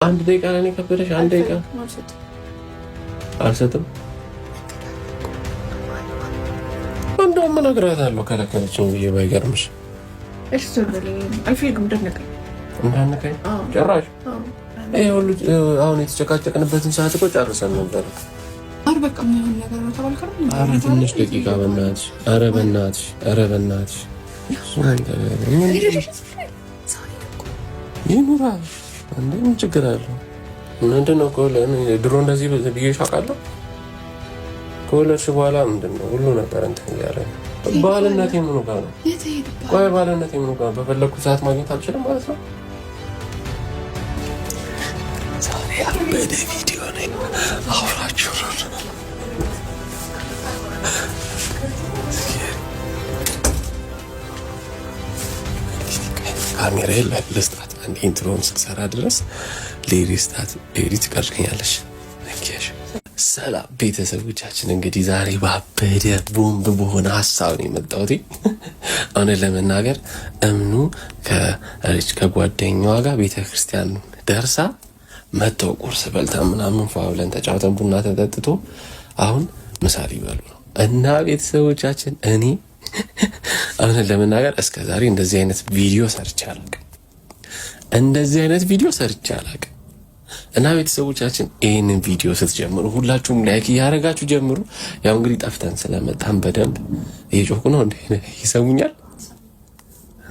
አንድ ደቂቃ ለኔ ከበደሽ? አንድ ደቂቃ አልሰጥም። እንደውም እነግራታለሁ ከለከለችኝ ብዬ ባይገርምሽ። እሺ አልፈልግም። እንዳነቀኝ ጭራሽ ይሄ ሁሉ አሁን የተጨቃጨቅንበትን ሰዓት እኮ ጨርሰን ነበር። ኧረ ትንሽ ደቂቃ በእናትሽ። ኧረ በእናትሽ፣ ኧረ በእናትሽ ይኑራ እንዴ! ምን ችግር አለው? ምንድን ነው ድሮ እንደዚህ ብዬሽ አውቃለሁ? ከወለድሽ በኋላ ምንድን ነው ሁሉ ነገር እንትን እያለ ባልነቴ ምኑ ጋር ነው? ቆይ ባልነቴ ምኑ ጋር ነው? በፈለግኩት ሰዓት ማግኘት አልችልም ማለት ነው? ዛሬ ያበደ ቪዲዮ ነኝ። አውራችሁ ካሜራ ልስጣት አንድ ኢንትሮን ስሰራ ድረስ ሌዲ ስታት ሌዲ ትቀርቀኛለሽ። ሰላም ቤተሰቦቻችን፣ እንግዲህ ዛሬ ባበደ ቦምብ በሆነ ሀሳብ ነው የመጣሁት። እውነት ለመናገር እምኑ ከጓደኛዋ ጋር ቤተክርስቲያን ደርሳ መተው ቁርስ በልታ ምናምን ፏ ብለን ተጫውተን ቡና ተጠጥቶ አሁን ምሳ ሊበሉ ነው እና ቤተሰቦቻችን፣ እኔ እውነት ለመናገር እስከ ዛሬ እንደዚህ አይነት ቪዲዮ ሰርቼ አላውቅም። እና ቤተሰቦቻችን ይህንን ቪዲዮ ስትጀምሩ ሁላችሁም ላይክ እያደረጋችሁ ጀምሩ። ያው እንግዲህ ጠፍተን ስለመጣን በደንብ እየጮኩ ነው። ይሰሙኛል?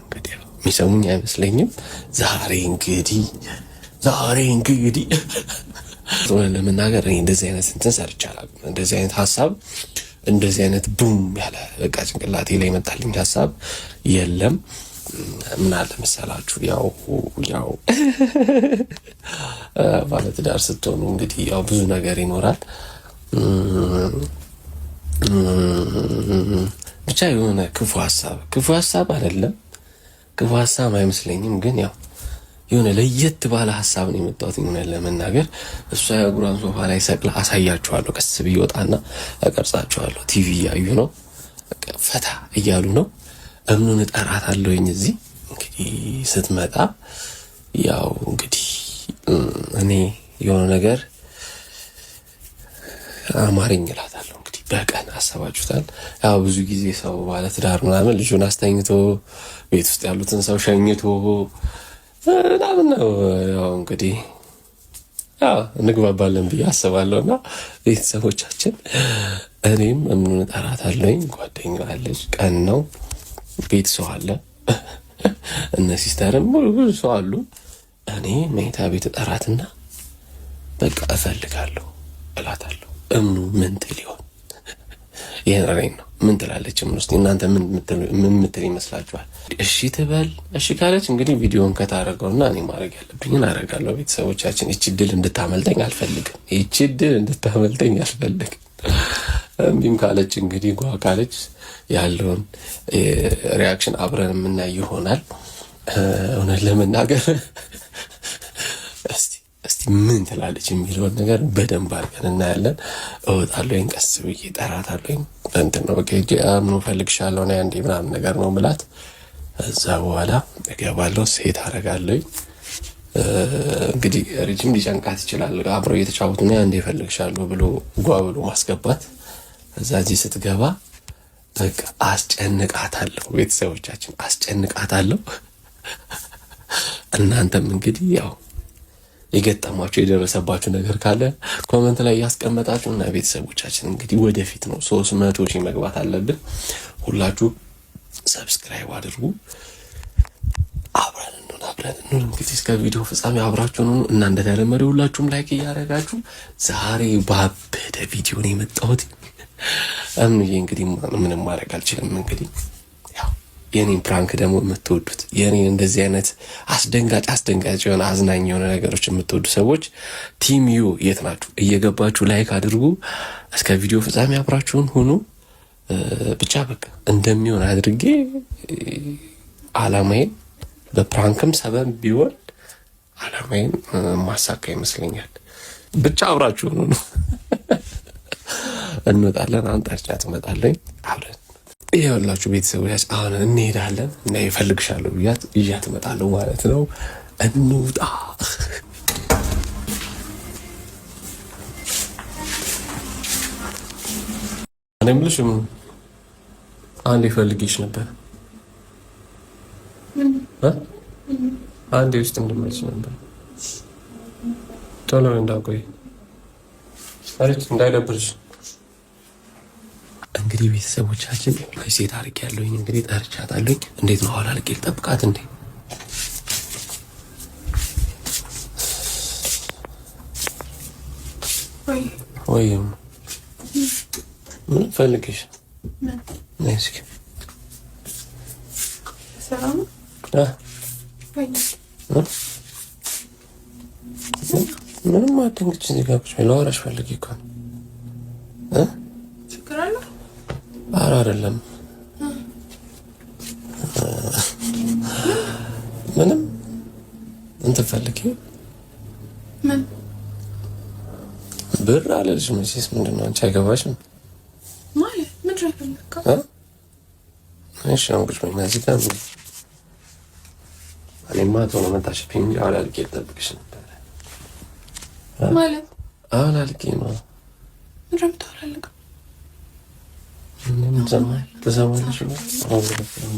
እንግዲህ የሚሰሙኝ አይመስለኝም። ዛሬ እንግዲህ ለመናገር እኔ እንደዚህ አይነት እንትን ሰርቼ አላውቅም። እንደዚህ አይነት ሀሳብ እንደዚህ አይነት ቡም ያለ በቃ ጭንቅላቴ ላይ የመጣልኝ ሀሳብ የለም። ምን አለ መሰላችሁ፣ ያው ባለትዳር ስትሆኑ እንግዲህ ያው ብዙ ነገር ይኖራል። ብቻ የሆነ ክፉ ሀሳብ አይደለም፣ ክፉ ሀሳብ አይመስለኝም። ግን ያው የሆነ ለየት ባለ ሀሳብ ነው የመጣሁት። ምን ለመናገር እሷ የእግሯን ሶፋ ላይ ሰቅላ አሳያችኋለሁ። ቀስ ብዬ ወጣና እቀርጻችኋለሁ። ቲቪ እያዩ ነው፣ ፈታ እያሉ ነው። እምኑን እጠራታለሁኝ እዚህ እንግዲህ ስትመጣ ያው እንግዲህ እኔ የሆነ ነገር አማርኝ እላታለሁ። እንግዲህ በቀን አሰባችሁታል። ያው ብዙ ጊዜ ሰው ባለትዳር ምናምን ልጁን አስተኝቶ ቤት ውስጥ ያሉትን ሰው ሸኝቶ ምናምን ነው። ያው እንግዲህ ያው እንግባባለን ብዬ አስባለሁ። እና ቤተሰቦቻችን እኔም እምኑን እጠራታለሁኝ። ጓደኛዋ አለች፣ ቀን ነው፣ ቤት ሰው አለ፣ እነ ሲስተርም ብዙ ሰው አሉ። እኔ መኝታ ቤት እጠራትና በቃ እፈልጋለሁ እላታለሁ። እምኑ ምን ትል ይሆን? ይሄን ነው ምን ትላለች? ምን ውስጥ እናንተ ምን ምትል ይመስላችኋል? እሺ ትበል። እሺ ካለች እንግዲህ ቪዲዮን ከታረገውና እኔ ማድረግ ያለብኝን አደርጋለሁ። ቤተሰቦቻችን ይቺ ድል እንድታመልጠኝ አልፈልግም። እምቢም ካለች እንግዲህ ጓ ካለች ያለውን ሪያክሽን አብረን የምናይ ይሆናል። እውነት ለመናገር እስቲ ምን ትላለች የሚለውን ነገር በደንብ አድርገን እናያለን። እወጣለሁኝ፣ ቀስ ብዬ እጠራታለሁኝ። እንትን ነው በቃ ምን እፈልግሻለሁ ነው አንዴ ምናምን ነገር ነው ብላት፣ እዛ በኋላ እገባለሁ፣ ሴት አደርጋለሁኝ። እንግዲህ ረጅም ሊጨንቃት ይችላል። አብረው እየተጫወቱ ነው አንዴ እፈልግሻለሁ ብሎ ብሎ ማስገባት። እዛ እዚህ ስትገባ በቃ አስጨንቃታለሁ። ቤተሰቦቻችን አስጨንቃታለሁ። እናንተም እንግዲህ ያው የገጠማችሁ የደረሰባችሁ ነገር ካለ ኮመንት ላይ ያስቀመጣችሁ እና ቤተሰቦቻችን እንግዲህ ወደፊት ነው 300 ሺህ መግባት አለብን። ሁላችሁ ሰብስክራይብ አድርጉ። አብረን እንግዲህ እስከ ቪዲዮ ፍጻሜ አብራችሁ ነው እና እንደተለመደ ሁላችሁም ላይክ እያደረጋችሁ ዛሬ ባበደ ቪዲዮ ነው የመጣሁት። እንግዲህ ምንም ማድረግ አልችልም። እንግዲህ ያው የኔን ፕራንክ ደግሞ የምትወዱት የኔን እንደዚህ አይነት አስደንጋጭ የሆነ አዝናኝ የሆነ ነገሮች የምትወዱ ሰዎች ቲም ዩ የት ናችሁ? እየገባችሁ ላይክ አድርጉ። እስከ ቪዲዮ ፍጻሜ አብራችሁን ሁኑ። ብቻ በቃ እንደሚሆን አድርጌ አላማዬን በፕራንክም ሰበብ ቢሆን አላማዬን ማሳካ ይመስለኛል። ብቻ አብራችሁን ሁኑ። እንወጣለን። አሁን ጠርቻ ትመጣለኝ። አብረን ይኸውላችሁ ቤተሰቦች አሁን እንሄዳለን እና ይፈልግሻለሁ ብያት ይዣት እመጣለሁ ማለት ነው። እንውጣ። እኔ የምልሽ አንዴ ፈልጌሽ ነበር። አንዴ ውስጥ እንድመልስ ነበር። ቶሎ እንዳቆይ አሪፍ እንዳይደብርሽ። እንግዲህ ቤተሰቦቻችን ላይ ሴት አድርጌ ያለሁኝ እንግዲህ ጠርቻታለሁኝ። እንዴት ነው ኋላ ልቄ ልጠብቃት እንዴ? ወይ ምን ፈልግሽ? ነይ እስኪ ምንም አትንግጭ። እዚህ ጋር ቁጭ ብለሽ ላወራሽ ፈልጌ እኮ ነው። ችግር አለ? ኧረ አይደለም ምንም እንትን ፈልጌ ምን ብር አለልሽ መቼስ። ምንድን ነው አንቺ አይገባሽም ማለት ምን ፈልገካ? እሺ አሁን ቁጭ በይና እዚህ ጋር እኔማ ቶሎ መጣሽብኝ እንጂ አላልቄ ልጠብቅሽ ነበር ማለት አላልቄ ነው። ምንም ታላልቅ ምን ተሰማለሽ?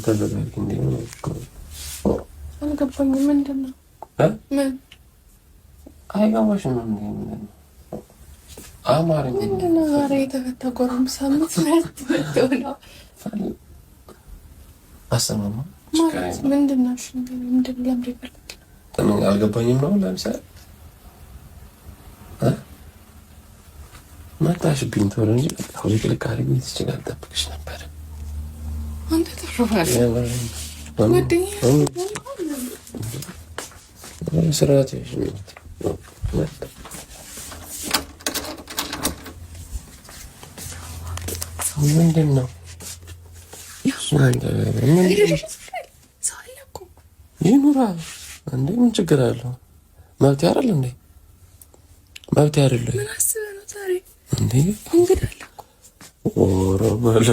ተዘጋጅ እንዴ ነው አልገባኝም። ምንድን ነው ምን አይገባሽም? ምንድን ነው አማርኛ ምንድን ነው ዛሬ የተፈታ ጎረምሳ ነው አሰማማ ማለት ምንድን ነው? እሺ ምንድን ነው? ለምን ይፈልግ አልገባኝም ነው። ለምሳሌ መጣሽብኝ ቶሎ እንጂ ሁሌ ክልክ አድርጊ ትችጋል ጠብቅሽ ነበር። አንተ ተፈራሪ ስርዓት ምንድን ነው ይኑራ እንዴ? ምን ችግር አለው? መብት አይደል እንዴ? መብት አይደል ምን አስበህ ነው ዛሬ እንዴ? እንግዲህ አለ እኮ ኦሮ በለ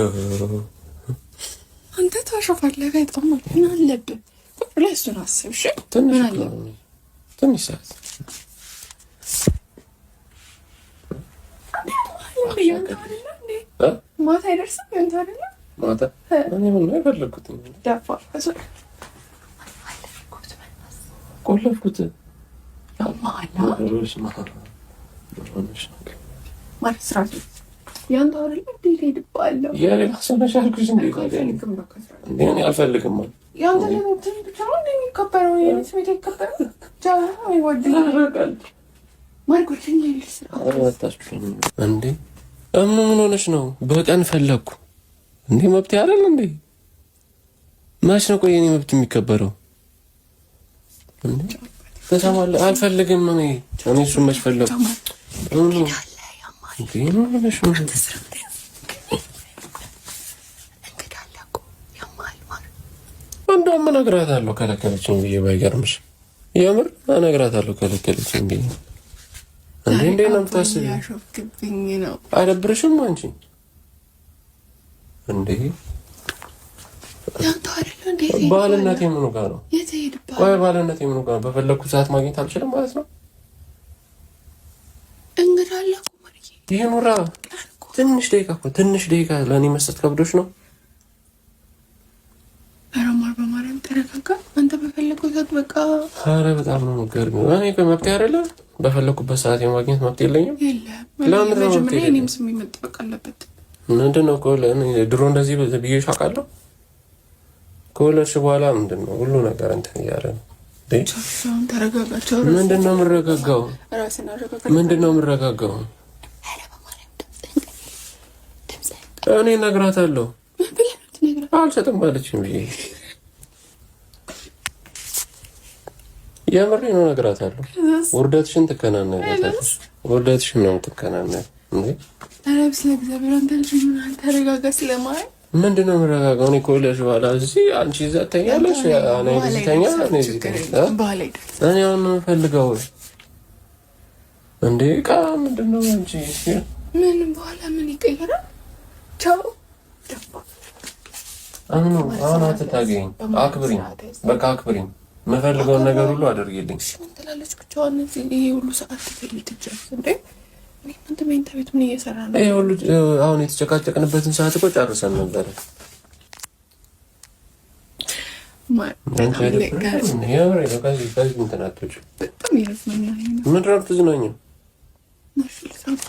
አንተ ታሾፋለህ በጣም ምን አለብህ? ብለህ እሱን አስብ። እሺ ትንሽ ሰዓት ማታ አይደርስም? እንትን አይደለ ማታ እኔ ምን ነው የፈለኩት? ዳፋ ቆለፍኩት ማለት ስራት ያንተ አይደለ እንዴት ሄድባለሁ? የሌላ ሰው ነሽ አልኩሽ። እንዴት እኔ አልፈልግም ማለት ያንተ ለምን ብቻ ነው እንደሚከበረው የኔ ስሜት ይከበራል። ጃው አይወድም ማርቆችን ይልስ አወጣችሁ እንዴ? ምን ሆነሽ ነው? በቀን ፈለኩ እንዴ? መብት አይደል እንዴ? ማሽ ነው ቆይ የኔ መብት የሚከበረው እንዴ? ተሰማለህ? አልፈልግም እኔ እሱን መች ፈለኩ እንደውም እነግራታለሁ ከለከለችኝ ብዬ ባይገርምሽ፣ የምር እነግራታለሁ ከለከለችኝ ብዬ። እንዴ ነው የምታስቢው? አይደብርሽም አንቺ እንዴ? ባልነቴ ምኑ ጋር ነው? ቆይ ባልነቴ ምኑ ጋር ነው? በፈለኩት ሰዓት ማግኘት አልችልም ማለት ነው? ይሄ ኑራ ትንሽ ደቂቃ እኮ ትንሽ ደቂቃ ለእኔ መስጠት ከብዶች ነው? ረማር በማርያም ተረጋጋ። አንተ በፈለኩት ሰዓት በቃ። ኧረ በጣም ነው የምትገርሚው። እኔ እኮ መብት አይደለም በፈለኩበት ሰዓት የማግኘት መብት የለኝም? ለምን ነው መብት የለኝም? እኔም ስሜ መጠበቅ አለበት። ምንድን ነው ድሮ እንደዚህ ብዬሽ አውቃለሁ? ከወለድሽ በኋላ ምንድን ነው ሁሉ ነገር እንትን እያለ ነው። ተረጋጋቸው። ምንድን ነው የምረጋጋው? ምንድን ነው የምረጋጋው? እኔ እነግራታለሁ። አልሰጥም አለችኝ ብዬ የምሬን ነው እነግራታለሁ። ውርደትሽን ትከናነቢያለሽ። ውርደትሽን ነው የምትከናነቢው እንዴ? አረብስ ለእግዚአብሔር አንተ ልጅ ምን ተረጋጋ። ስለማይ ምንድን ነው የምረጋጋው? እኔ ከወለድሽ በኋላ እዚህ አንቺ እዛ ትተኛለሽ፣ እኔ እዚህ ተኛ። እኔ አሁን ነው የምፈልገው እንዴ? ዕቃ ምንድን ነው አንቺ? ምን በኋላ ምን ይቀየራል? ቻው አሁን አትታገኝ። አክብሪኝ፣ በቃ አክብሪኝ። የምፈልገውን ነገር ሁሉ አድርጊልኝ። ምን ትላለች ብቻዋን? ይሄ ሁሉ ሰዓት ትፈልግ ትችላለች እንዴ? አንተ መኝታ ቤት ምን እየሰራ ነው? አሁን የተጨቃጨቅንበትን ሰዓት እኮ ጨርሰን ነበረ።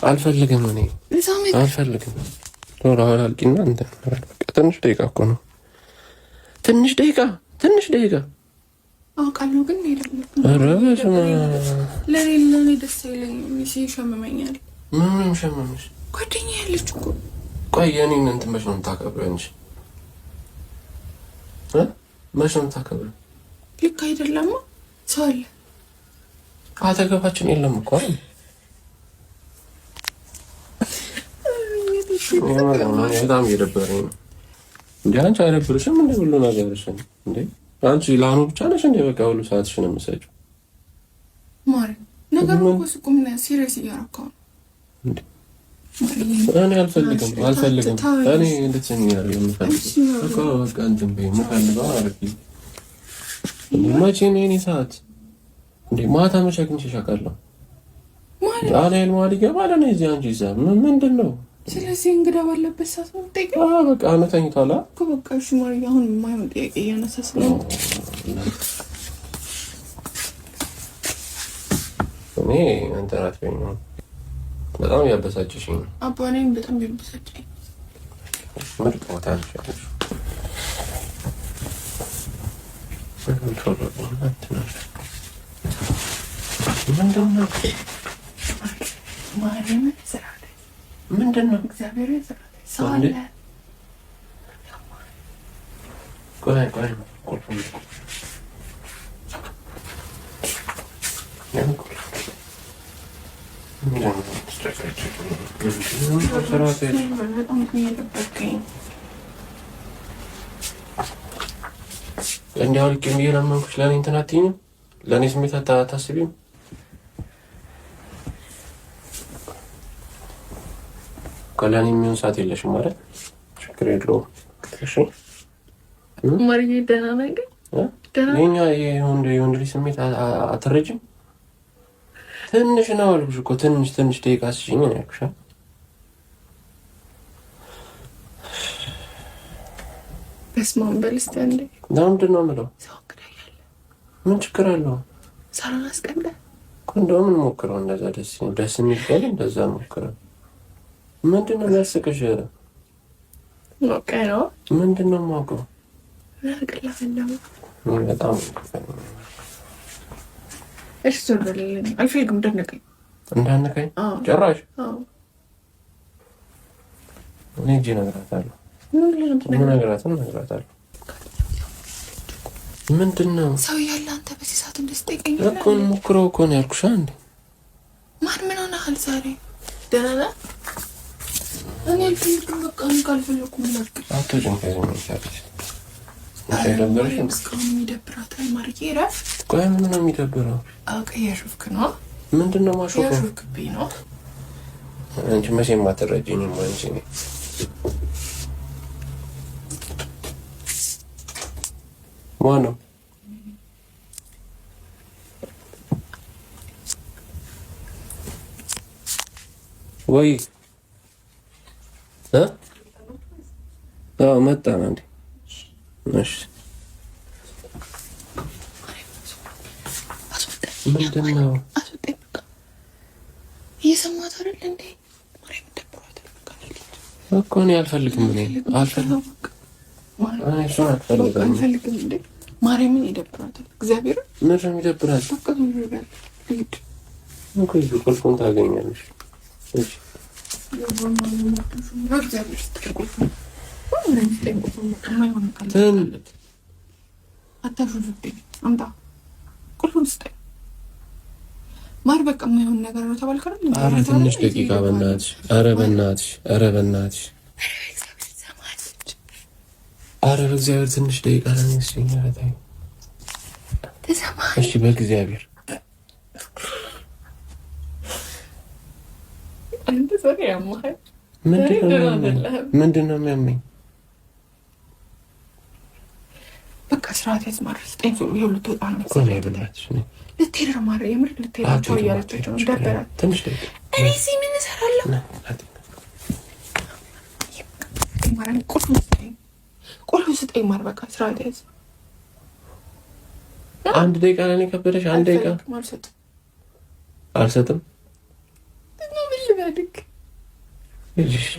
አልፈልግም እኔ አልፈልግም። አልቂና ትንሽ ደቂቃ እኮ ነው። ትንሽ ደቂቃ አውቃለሁ፣ ግን ለኔ ደስ አይለኝም። ይሸምመኛል። ምንም ሸመመሽ? ጓደኛዬ ያለች እኮ። ቆይ የኔን እንትን መች ነው የምታከብረው እንጂ መች ነው የምታከብረው? ልክ አይደለማ። ሰው አለ አጠገባችን የለም እኮ በጣም እየደበረኝ ነው። እንደ አንቺ አይደብርሽም? እንደ ሁሉ ነገርሽን እንደ አንቺ ለአኑ ብቻ ነሽ እንደ በቃ ሁሉ ሰዓትሽን የምትሰጪው ማሪ። ነገሩ እኮ እሱ ቁም ነው። ሲሪየስ እያደረከው ነው እንዴ? እኔ አልፈልግም። እኔ እንድትሰሚኝ አይደለም የምፈልገው እኮ በቃ እንትን በይ የምፈልገው አረቂ መቼ ነው የእኔ ሰዓት እንዴ? ማታ መቼ አግኝቼሽ አውቃለሁ? አናይል ማል ይገባል። እኔ እዚህ አንቺ እዛ ምንድን ነው? ስለዚህ እንግዳ ባለበት ሰዓት ነው የምጠይቀው? በቃ ነው ተኝቷል እኮ በቃ። እሺ ማሪ፣ አሁን የማይሆን ጥያቄ እያነሳ ስለሆነ እኔ እንትን አትበይኝ ነው። በጣም ያበሳጭሽኝ ነው አባ። እኔም በጣም ያበሳጭኝ ምርጥ ቦታ ነሽ ያለሽው። ምንድን ነው ማርያም ስራ ምንድን ነው? እግዚአብሔር ይስራል። ሰው አለ። ቆይ እንዲያው ልክ ብዬ ለመንኩሽ። ለእኔ እንትን አትይኝም? ለእኔ ስሜት አታስቢም? ለእኔ የሚሆን ሰዓት የለሽም ማለት ችግር የለውም። እሺ ማርዬ፣ ደህና ነገር የኛ የወንድ ልጅ ስሜት አትረጅም? ትንሽ ነው አልኩሽ እኮ ትንሽ ደቂቃ ስጪኝ ነው ያልኩሽ። በስመ አብ በል እስኪ አንዴ። ለምንድን ነው የምለው? ሰው እንግዳ እያለ ምን ችግር አለው? ሳሎን አስቀምጠ እኮ እንደውም እንሞክረው። እንደዛ ደስ የሚል ከሆነ እንደዛ እንሞክረው። ምንድን ነው የሚያስቅሽ? ሞቀ ነው። ምንድን ነው የማውቀው? በጣም እሺ፣ ዞር በልልኝ። አልፈልግም። እንዳነቀኝ ጭራሽ እኔ እጄ እነግራታለሁ። እነግራታለሁ። ምንድን ነው ሰው ያለ አንተ በዚህ ሰዓት እንደዚህ ጠይቀኛለህ እኮ? እንሞክረው እኮ ነው ያልኩሽ። አንዴ ማን ምን ሆነሃል ዛሬ? ደህና ነህ? እኔ አልፈልግም። በቃ እኔ ካልፈለኩም ላድርግ። አትወጪም ከዚህ መኝታ ቤት። እስካሁን ይደብራታል ማርዬ። እረፍ። ቆይ ምን ነው የሚደብረው? አውቀህ እያሾፍክ ነው። ምንድን ነው ማሾፍ? እያሾፍክብኝ ነው። አንቺ መቼም አትረጂኝም አንቺ። ማነው? ወይ መጣ ነው እንዴ? እሺ ምንድን ነው? አስወጣኝ በቃ። እየሰማት አይደል እንዴ? ማርያም ደብሯታል እኮ። እኔ አልፈልግም። አልፈልግም እንዴ? ማርያምን ይደብራታል። እግዚአብሔር ምን ነው የሚደብራት? በቃ ምን ይላል? ልሂድ እኮ ይሄ ቁልፉን ታገኛለሽ። እሺ አታሹፍብኝ። አምጣ ቁልፉን ስጠኝ። ማር በቃ የማይሆን ነገር ነው ተባልክ አይደል? ኧረ ትንሽ ደቂቃ በእናትሽ። ኧረ በእናትሽ። ኧረ በእናትሽ። ኧረ በእግዚአብሔር ትንሽ ደቂቃ ለሚስኝ። ኧረ ተይ። እሺ በእግዚአብሔር ምንድን ነው የሚያመኝ? በቃ ስርዓት ያዝ ማር። ስጠኝ። ይኸው ልትወጣ ነው። ልትሄድ ነው ማር። የምር ልትሄዳቸው እያለቻቸው ነው። ደበራት። ትንሽ ደቂቃ እኔ እዚህ ምን ቁልፍ ስጠኝ ማር በቃ ስራ ያዝ። አንድ ደቂቃ ለኔ ከበደሽ። አንድ ደቂቃ አልሰጥም።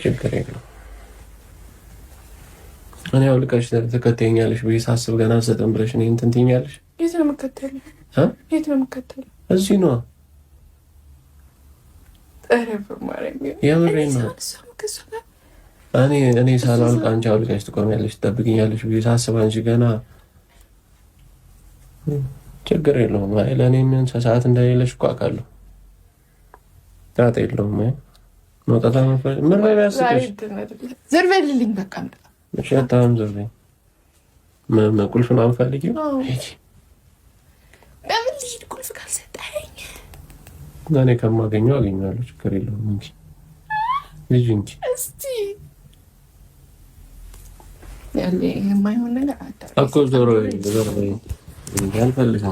ችግር የለውም። እኔ አውልቀሽ ትከተኛለሽ ብዬ ሳስብ ገና አልሰጥም ብለሽ እኔ እንትን ትይኛለሽ። የት ነው የምከተለው? የት ነው የምከተለው? እዚህ ነው። የምሬን ነው። እኔ ሳላውልቅ አንቺ አውልቀሽ ትቆሚያለሽ ትጠብቅኛለሽ ብዬ ሳስብ አንቺ ገና ችግር የለውም። አይ ለእኔ ምን ሰዓት እንደሌለሽ እኮ አውቃለሁ። ጣጣ የለውም። መውጣት ምን ላይ ያስቅሽ? ዘር በልልኝ በቃ እሺ። አታም ዘር በይ። ቁልፍ ነው የምፈልጊው? ለምን ልሂድ? ቁልፍ ካልሰጠኸኝ እኔ ከማገኘው አገኘዋለሁ። ችግር የለውም እንጂ ልጅ እንጂ እስቲ ያለ የማይሆን ነገር አታውቅም እኮ ዞሮ አልፈልግም።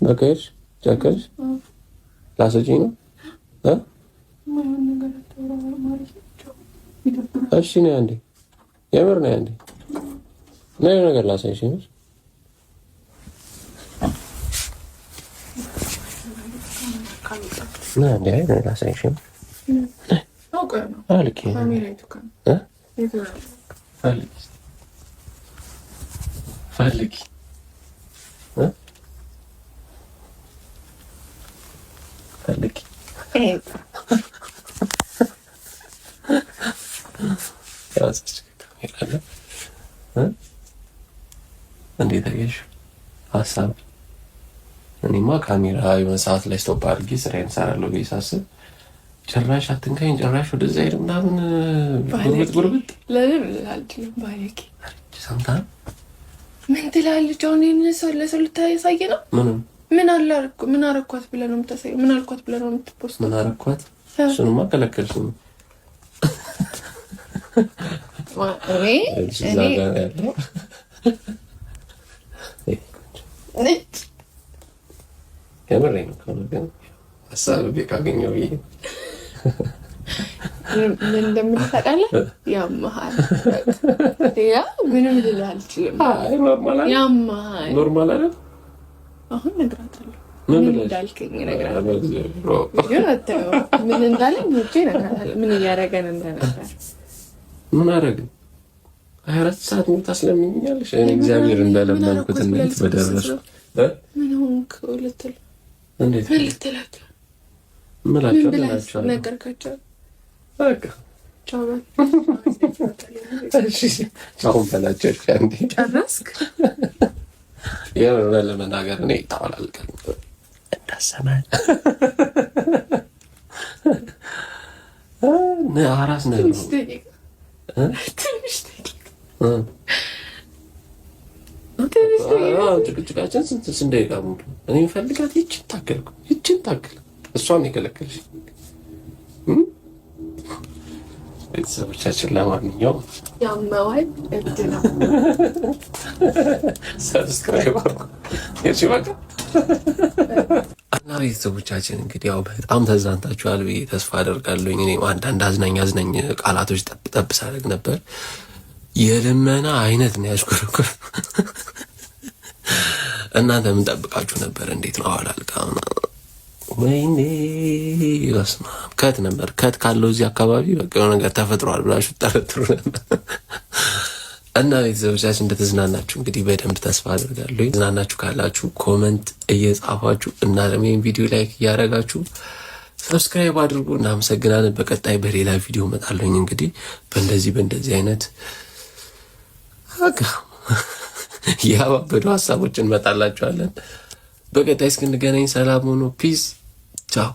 በቃሽ ጨከሽ ላሰጪኝ ነው። እሺ ነይ አንዴ፣ የምር ነይ አንዴ፣ ነይ ነገር ላሳይሽ ነው። ነይ አንዴ፣ አይ ነይ ላሳይሽ ነው። አልኪ ፈልጊ ፈልጊ እንዴት አየሽ? ሀሳብ እኔማ ካሜራ የሆነ ሰዓት ላይ ስቶፕ አድርጌ ስራዬን እሰራለሁ ብዬ ሳስብ ጭራሽ አትንካኝ፣ ጭራሽ ወደዛ ሄድ ምናምን ጉርብጥ ለምን አልችልም። ባለቂ ሰምታ ምን ትላለች? አሁን ለሰው ልታሳይ ነው? ምን አረኳት ብለህ ነው የምታሳየው? ምን አልኳት ብለህ ነው የምትፖስተው? ምን አረኳት? እሱንማ ከለከልሽኝ። የምሬን ነው። ግን ሀሳብ ካገኘው ብዬ ምን እንደምልህ ታውቃለህ? ያመሃል። ምንም ልልህ አልችልም። ያመሃል። ኖርማል አይደል? አሁን እነግራታለሁ ምን እንዳልከኝ እነግራታለሁ። ግን አታየው ምን እንዳለኝ ሂጅ እነግራታለሁ ምን እያደረገን እንደነበር። ምን አደረግን? 24 ሰዓት ሙሉ ታስለምኛለሽ። እኔ እግዚአብሔር እንደለመንኩት እንዴት በደረስኩ። ምን ሆንክ? እንዴት ምን ልትላቸው? ምላቸው ነገርካቸው? በቃ ቻው በል። እሺ ቻው በላቸው። አንዴ ጨረስክ? የሆነ ለመናገር እኔ ታወላልቀን እንዳሰማኝ አራስ ነው። ጭቅጭቃችን ስንት ደቂቃ ሙሉ እኔ ፈልጋት ይችን ታክል እሷን የከለከልሽ ቤተሰቦቻችን። ለማንኛውም ያመዋል እድና ሰብስክራይብ አድርጉ። እሺ በቃ እና ቤተሰቦቻችን እንግዲህ ያው በጣም ተዛንታችኋል ብዬ ተስፋ አደርጋለሁ። እኔም አንዳንድ አዝናኝ ቃላቶች ጠብ ሳደርግ ነበር። የልመና አይነት ነው ያሽኮረኮር። እናንተ ምን ጠብቃችሁ ነበር? እንዴት ነው አዋላልቃ? ወይኔ በስመ አብ ከት ነበር። ከት ካለው እዚህ አካባቢ በቃ የሆነ ነገር ተፈጥሯል ብላችሁ ጠረጥሩ ነበር። እና ቤተሰቦቻችን እንደተዝናናችሁ እንግዲህ በደንብ ተስፋ አድርጋለሁ። ዝናናችሁ ካላችሁ ኮመንት እየጻፋችሁ እና ለምን ቪዲዮ ላይክ እያደረጋችሁ ሰብስክራይብ አድርጉ። እናመሰግናለን። በቀጣይ በሌላ ቪዲዮ እመጣለሁኝ። እንግዲህ በእንደዚህ አይነት ያባበዱ ሀሳቦችን እንመጣላችኋለን። በቀጣይ እስክንገናኝ ሰላም ሆኖ ፒስ ቻው።